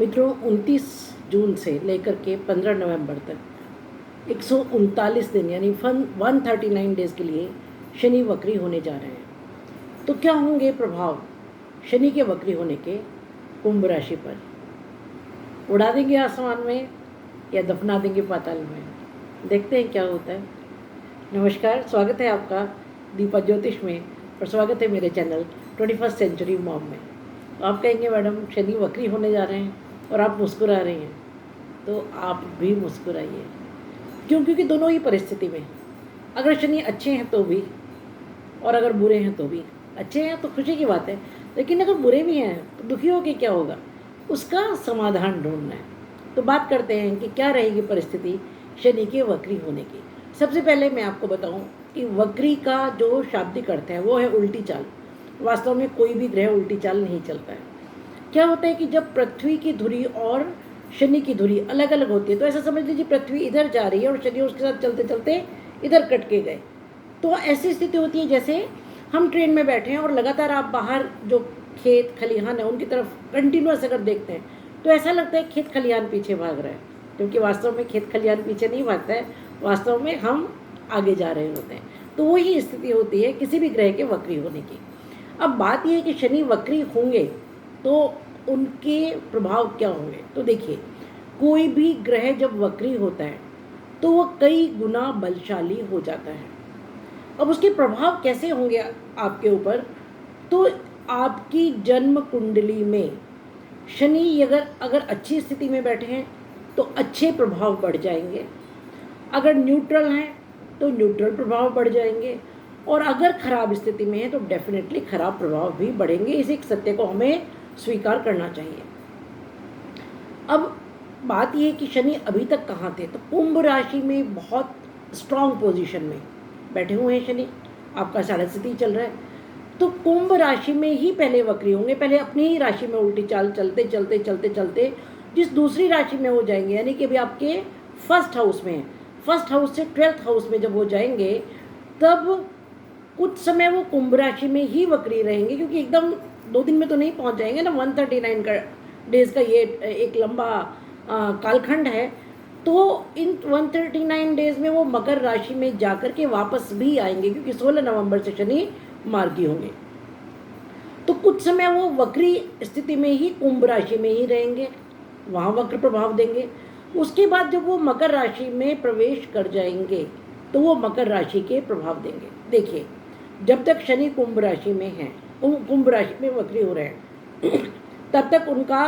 मित्रों 29 जून से लेकर के 15 नवंबर तक 139 दिन यानी 139 डेज के लिए शनि वक्री होने जा रहे हैं। तो क्या होंगे प्रभाव शनि के वक्री होने के कुंभ राशि पर? उड़ा देंगे आसमान में या दफना देंगे पाताल में? देखते हैं क्या होता है। नमस्कार, स्वागत है आपका दीपा ज्योतिष में और स्वागत है मेरे चैनल 21st सेंचुरी मॉम में। तो आप कहेंगे मैडम शनि वक्री होने जा रहे हैं और आप मुस्कुरा रही हैं, तो आप भी मुस्कुराइए। क्यों? क्योंकि दोनों ही परिस्थिति में अगर शनि अच्छे हैं तो भी और अगर बुरे हैं तो भी। अच्छे हैं तो खुशी की बात है, लेकिन अगर बुरे भी हैं तो दुखी होकर क्या होगा, उसका समाधान ढूंढना है। तो बात करते हैं कि क्या रहेगी परिस्थिति शनि के वक्री होने की। सबसे पहले मैं आपको बताऊं कि वक्री का जो शाब्दिक अर्थ है वो है उल्टी चाल। वास्तव में कोई भी ग्रह उल्टी चाल नहीं चलता है। क्या होता है कि जब पृथ्वी की धुरी और शनि की धुरी अलग अलग होती है, तो ऐसा समझ लीजिए पृथ्वी इधर जा रही है और शनि उसके साथ चलते चलते इधर कट के गए। तो ऐसी स्थिति होती है जैसे हम ट्रेन में बैठे हैं और लगातार आप बाहर जो खेत खलिहान है उनकी तरफ कंटिन्यूस अगर देखते हैं तो ऐसा लगता है खेत खलिहान पीछे भाग रहा है, क्योंकि वास्तव में खेत खलिहान पीछे नहीं भागता है, वास्तव में हम आगे जा रहे होते हैं। तो वही स्थिति होती है किसी भी ग्रह के वक्री होने की। अब बात यह है कि शनि वक्री होंगे तो उनके प्रभाव क्या होंगे। तो देखिए, कोई भी ग्रह जब वक्री होता है तो वो कई गुना बलशाली हो जाता है। अब उसके प्रभाव कैसे होंगे आपके ऊपर? तो आपकी जन्म कुंडली में शनि अगर अच्छी स्थिति में बैठे हैं तो अच्छे प्रभाव बढ़ जाएंगे, अगर न्यूट्रल हैं तो न्यूट्रल प्रभाव बढ़ जाएंगे, और अगर खराब स्थिति में है तो डेफिनेटली खराब प्रभाव भी बढ़ेंगे। इस एक सत्य को हमें स्वीकार करना चाहिए। अब बात यह है कि शनि अभी तक कहाँ थे, तो कुंभ राशि में बहुत स्ट्रांग पोजीशन में बैठे हुए हैं शनि। आपका 3.5 चल रहा है, तो कुंभ राशि में ही पहले वक्री होंगे। पहले अपनी ही राशि में उल्टी चाल चलते चलते चलते चलते जिस दूसरी राशि में हो जाएंगे, यानी कि अभी आपके फर्स्ट हाउस में है, फर्स्ट हाउस से 12th हाउस में जब हो जाएंगे तब कुछ समय वो कुंभ राशि में ही वक्री रहेंगे, क्योंकि एकदम 2 दिन में तो नहीं पहुंच जाएंगे ना। 139 का डेज का ये एक लंबा कालखंड है। तो इन 139 डेज में वो मकर राशि में जाकर के वापस भी आएंगे, क्योंकि 16 नवंबर से शनि मार्गी होंगे। तो कुछ समय वो वक्री स्थिति में ही कुंभ राशि में ही रहेंगे, वहाँ वक्र प्रभाव देंगे। उसके बाद जब वो मकर राशि में प्रवेश कर जाएंगे तो वो मकर राशि के प्रभाव देंगे। देखिए, जब तक शनि कुंभ राशि में है, कुंभ राशि में वक्री हो रहे हैं, तब तक उनका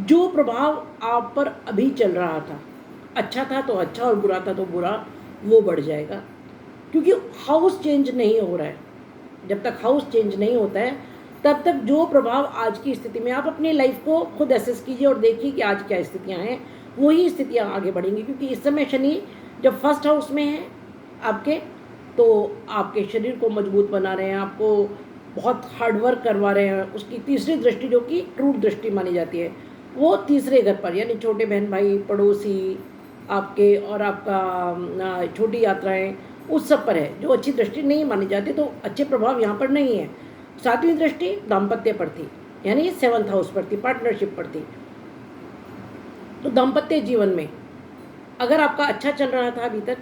जो प्रभाव आप पर अभी चल रहा था, अच्छा था तो अच्छा और बुरा था तो बुरा, वो बढ़ जाएगा, क्योंकि हाउस चेंज नहीं हो रहा है। जब तक हाउस चेंज नहीं होता है तब तक जो प्रभाव आज की स्थिति में, आप अपनी लाइफ को खुद एसेस कीजिए और देखिए कि आज क्या स्थितियां हैं, वही स्थितियां आगे बढ़ेंगी। क्योंकि इस समय शनि जब फर्स्ट हाउस में है आपके, तो आपके शरीर को मजबूत बना रहे हैं, आपको बहुत हार्डवर्क करवा रहे हैं। उसकी तीसरी दृष्टि, जो कि ट्रूथ दृष्टि मानी जाती है, वो तीसरे घर पर, यानी छोटे बहन भाई पड़ोसी आपके और आपका छोटी यात्राएं, उस सब पर है, जो अच्छी दृष्टि नहीं मानी जाती। तो अच्छे प्रभाव यहाँ पर नहीं है। 7वीं दृष्टि दाम्पत्य पर थी, यानी 7th हाउस पर थी, पार्टनरशिप पर थी। तो दाम्पत्य जीवन में अगर आपका अच्छा चल रहा था अभी तक,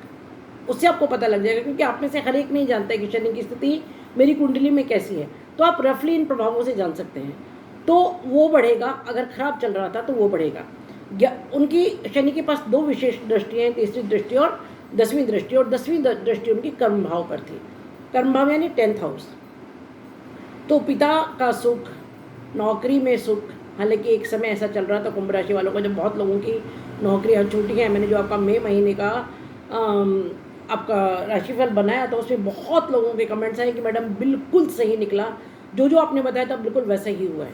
उससे आपको पता लग जाएगा, क्योंकि आप में से हर एक नहीं जानता है कि शनि की स्थिति मेरी कुंडली में कैसी है। तो आप रफली इन प्रभावों से जान सकते हैं। तो वो बढ़ेगा, अगर खराब चल रहा था तो वो बढ़ेगा। उनकी शनि के पास 2 विशेष दृष्टियाँ हैं, तीसरी दृष्टि और 10वीं दृष्टि, और 10वीं दृष्टि उनकी कर्म भाव पर थी। कर्म भाव यानी 10th हाउस। तो पिता का सुख, नौकरी में सुख, हालांकि एक समय ऐसा चल रहा था कुंभ राशि वालों का जब बहुत लोगों की नौकरियां छूटी हैं। मैंने जो आपका मई महीने का आपका राशिफल बनाया था, उसमें बहुत लोगों के कमेंट्स आए कि मैडम बिल्कुल सही निकला, जो आपने बताया था बिल्कुल वैसा ही हुआ है।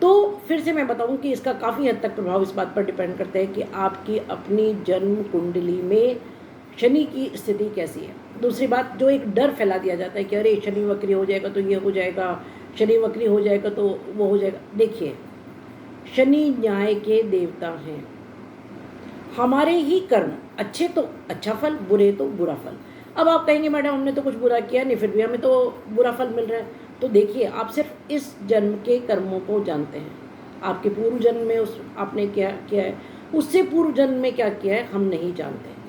तो फिर से मैं बताऊं कि इसका काफ़ी हद तक प्रभाव इस बात पर डिपेंड करता है कि आपकी अपनी जन्म कुंडली में शनि की स्थिति कैसी है। दूसरी बात, जो एक डर फैला दिया जाता है कि अरे शनि वक्री हो जाएगा तो ये हो जाएगा, शनि वक्री हो जाएगा तो वो हो जाएगा। देखिए, शनि न्याय के देवता हैं। हमारे ही कर्म अच्छे तो अच्छा फल, बुरे तो बुरा फल। अब आप कहेंगे मैडम हमने तो कुछ बुरा किया नहीं, फिर भी हमें तो बुरा फल मिल रहा है। तो देखिए, आप सिर्फ इस जन्म के कर्मों को जानते हैं, आपके पूर्व जन्म में उस आपने क्या किया है, उससे पूर्व जन्म में क्या किया है, हम नहीं जानते।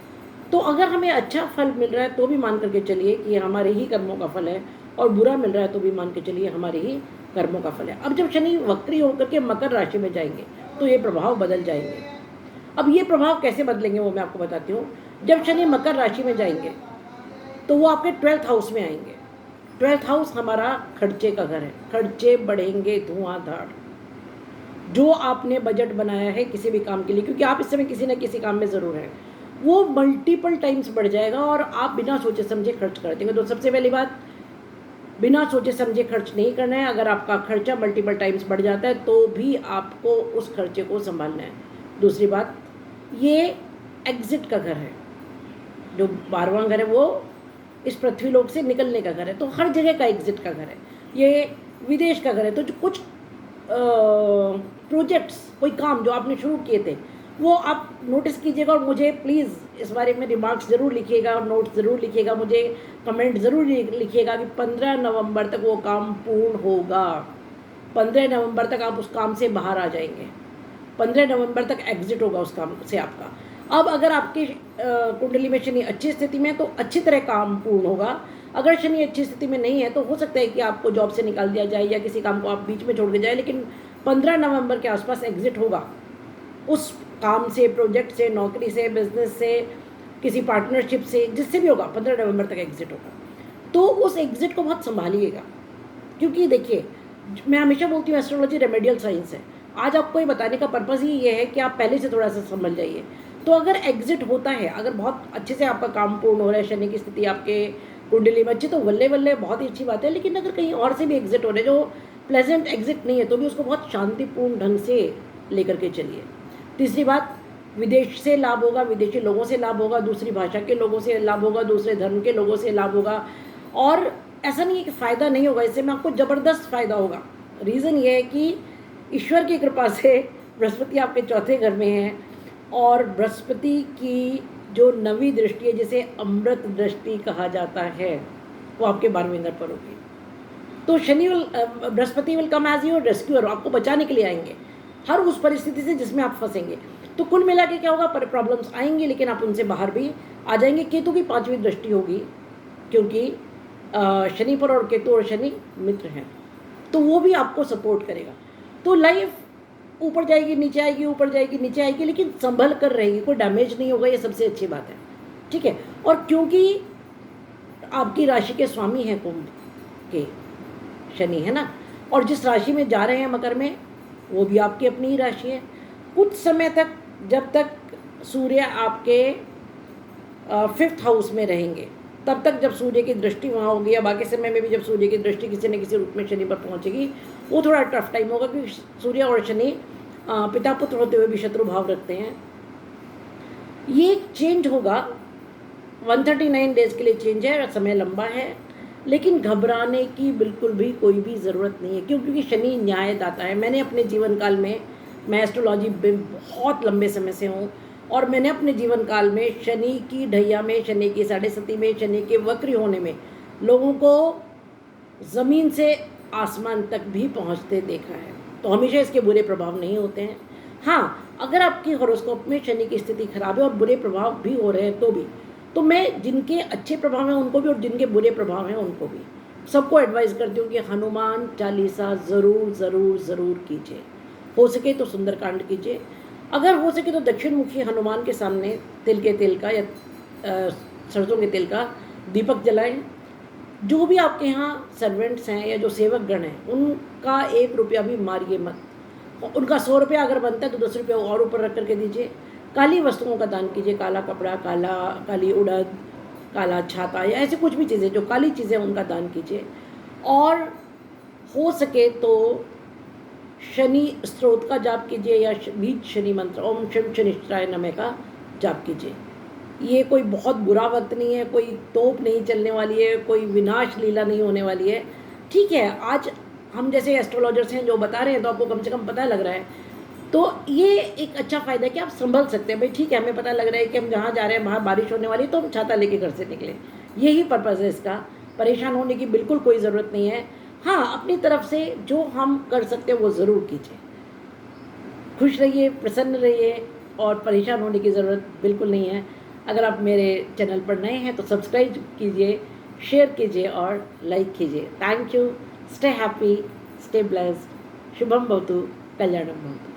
तो अगर हमें अच्छा फल मिल रहा है तो भी मान करके चलिए कि हमारे ही कर्मों का फल है, और बुरा मिल रहा है तो भी मान के चलिए हमारे ही कर्मों का फल है। अब जब शनि वक्री होकर के मकर राशि में जाएंगे तो ये प्रभाव बदल जाएंगे। अब ये प्रभाव कैसे बदलेंगे वो मैं आपको बताती हूँ। जब शनि मकर राशि में जाएंगे तो वो आपके 12th हाउस में आएंगे। 12th हाउस हमारा खर्चे का घर है। खर्चे बढ़ेंगे धुआंधार। जो आपने बजट बनाया है किसी भी काम के लिए, क्योंकि आप इस समय किसी न किसी काम में ज़रूर हैं, वो मल्टीपल टाइम्स बढ़ जाएगा और आप बिना सोचे समझे खर्च कर देंगे। तो सबसे पहली बात, बिना सोचे समझे खर्च नहीं करना है। अगर आपका खर्चा मल्टीपल टाइम्स बढ़ जाता है तो भी आपको उस खर्चे को संभालना है। दूसरी बात, ये एग्जिट का घर है। जो 12वां घर है वो इस पृथ्वी लोक से निकलने का घर है, तो हर जगह का एग्जिट का घर है। ये विदेश का घर है। तो जो कुछ प्रोजेक्ट्स, कोई काम जो आपने शुरू किए थे वो आप नोटिस कीजिएगा, और मुझे प्लीज़ इस बारे में रिमार्क्स ज़रूर लिखिएगा और नोट्स ज़रूर लिखिएगा, मुझे कमेंट ज़रूर लिखिएगा कि 15 नवंबर तक वो काम पूर्ण होगा। 15 नवंबर तक आप उस काम से बाहर आ जाएंगे। 15 नवंबर तक एग्जिट होगा उस काम से आपका। अब अगर आपकी कुंडली में शनि अच्छी स्थिति में है तो अच्छी तरह काम पूर्ण होगा। अगर शनि अच्छी स्थिति में नहीं है तो हो सकता है कि आपको जॉब से निकाल दिया जाए या किसी काम को आप बीच में छोड़ के जाए, लेकिन 15 नवंबर के आसपास एग्जिट होगा उस काम से, प्रोजेक्ट से, नौकरी से, बिजनेस से, किसी पार्टनरशिप से, जिससे भी होगा 15 नवंबर तक एग्जिट होगा। तो उस एग्जिट को बहुत संभालिएगा, क्योंकि देखिए मैं हमेशा बोलती हूँ एस्ट्रोलॉजी रेमेडियल साइंस है। आज आपको ये बताने का पर्पज़ ही ये है कि आप पहले से थोड़ा सा संभल जाइए। तो अगर एग्जिट होता है, अगर बहुत अच्छे से आपका काम पूर्ण हो रहा है, शनि की स्थिति आपके कुंडली में अच्छी, तो वल्ले वल्ले बहुत ही अच्छी बात है। लेकिन अगर कहीं और से भी एग्जिट हो रहे जो प्लेजेंट एग्जिट नहीं है तो भी उसको बहुत शांतिपूर्ण ढंग से लेकर के चलिए। तीसरी बात, विदेश से लाभ होगा, विदेशी लोगों से लाभ होगा, दूसरी भाषा के लोगों से लाभ होगा, दूसरे धर्म के लोगों से लाभ होगा। और ऐसा नहीं है कि फ़ायदा नहीं होगा, इससे में आपको ज़बरदस्त फ़ायदा होगा। रीज़न ये है कि ईश्वर की कृपा से बृहस्पति आपके चौथे घर में है, और बृहस्पति की जो नवी दृष्टि है, जिसे अमृत दृष्टि कहा जाता है, वो आपके 12वें घर पर होगी। तो Brihaspati will come as your rescuer, आपको बचाने के लिए आएंगे हर उस परिस्थिति से जिसमें आप फंसेंगे। तो कुल मिला के क्या होगा, प्रॉब्लम्स आएंगी लेकिन आप उनसे बाहर भी आ जाएंगे। केतु की 5वीं दृष्टि होगी, क्योंकि शनि पर, और केतु और शनि मित्र हैं, तो वो भी आपको सपोर्ट करेगा। तो लाइफ ऊपर जाएगी नीचे आएगी, ऊपर जाएगी नीचे आएगी, लेकिन संभल कर रहेगी, कोई डैमेज नहीं होगा। ये सबसे अच्छी बात है, ठीक है। और क्योंकि आपकी राशि के स्वामी हैं कुंभ के शनि, है ना, और जिस राशि में जा रहे हैं मकर में, वो भी आपकी अपनी ही राशि है। कुछ समय तक, जब तक सूर्य आपके 5th हाउस में रहेंगे, तब तक जब सूर्य की दृष्टि वहाँ होगी, या बाकी समय में भी जब सूर्य की दृष्टि किसी न किसी रूप में शनि पर पहुँचेगी, वो थोड़ा टफ टाइम होगा, क्योंकि सूर्य और शनि पिता पुत्र होते हुए भी शत्रु भाव रखते हैं। ये चेंज होगा, 139 डेज के लिए चेंज है, समय लंबा है, लेकिन घबराने की बिल्कुल भी कोई भी ज़रूरत नहीं है। क्यों? क्योंकि शनि न्यायदाता है। मैंने अपने जीवन काल में, मैं एस्ट्रोलॉजी में बहुत लंबे समय से हूँ, और मैंने अपने जीवन काल में शनि की ढैया में, शनि की 7.5 में, शनि के वक्री होने में लोगों को ज़मीन से आसमान तक भी पहुँचते देखा है। तो हमेशा इसके बुरे प्रभाव नहीं होते हैं। हाँ, अगर आपकी हॉरोस्कोप में शनि की स्थिति खराब है और बुरे प्रभाव भी हो रहे हैं तो भी, तो मैं जिनके अच्छे प्रभाव हैं उनको भी और जिनके बुरे प्रभाव हैं उनको भी सबको एडवाइस करती हूँ कि हनुमान चालीसा ज़रूर ज़रूर ज़रूर कीजिए। हो सके तो सुंदरकांड कीजिए, अगर हो सके तो दक्षिण मुखी हनुमान के सामने तिल के तेल का या सरसों के तेल का दीपक जलाएं। जो भी आपके यहाँ सर्वेंट्स हैं या जो सेवक गण हैं, उनका 1 रुपया भी मारिए मत। उनका 100 रुपया अगर बनता है तो 10 रुपया और ऊपर रख करके दीजिए। काली वस्तुओं का दान कीजिए, काला कपड़ा, काली उड़द, काला छाता, या ऐसे कुछ भी चीज़ें जो काली चीज़ें उनका दान कीजिए। और हो सके तो शनि स्त्रोत का जाप कीजिए, या बीज शनि मंत्र ओम शम शनिश्चराय नमः का जाप कीजिए। ये कोई बहुत बुरा वक्त नहीं है, कोई तोप नहीं चलने वाली है, कोई विनाश लीला नहीं होने वाली है। ठीक है, आज हम जैसे एस्ट्रोलॉजर्स हैं जो बता रहे हैं तो आपको कम से कम पता लग रहा है, तो ये एक अच्छा फ़ायदा है कि आप संभल सकते हैं। भाई ठीक है, हमें पता लग रहा है कि हम जहाँ जा रहे हैं वहाँ बारिश होने वाली है, तो हम छाता लेके घर से निकले। यही पर्पज़ है इसका, परेशान होने की बिल्कुल कोई ज़रूरत नहीं है। हाँ, अपनी तरफ से जो हम कर सकते हैं वो ज़रूर कीजिए। खुश रहिए, प्रसन्न रहिए और परेशान होने की ज़रूरत बिल्कुल नहीं है। अगर आप मेरे चैनल पर नए हैं तो सब्सक्राइब कीजिए, शेयर कीजिए और लाइक कीजिए। Thank you. Stay happy, stay blessed. Shubham भवतु, कल्याणम भवतु।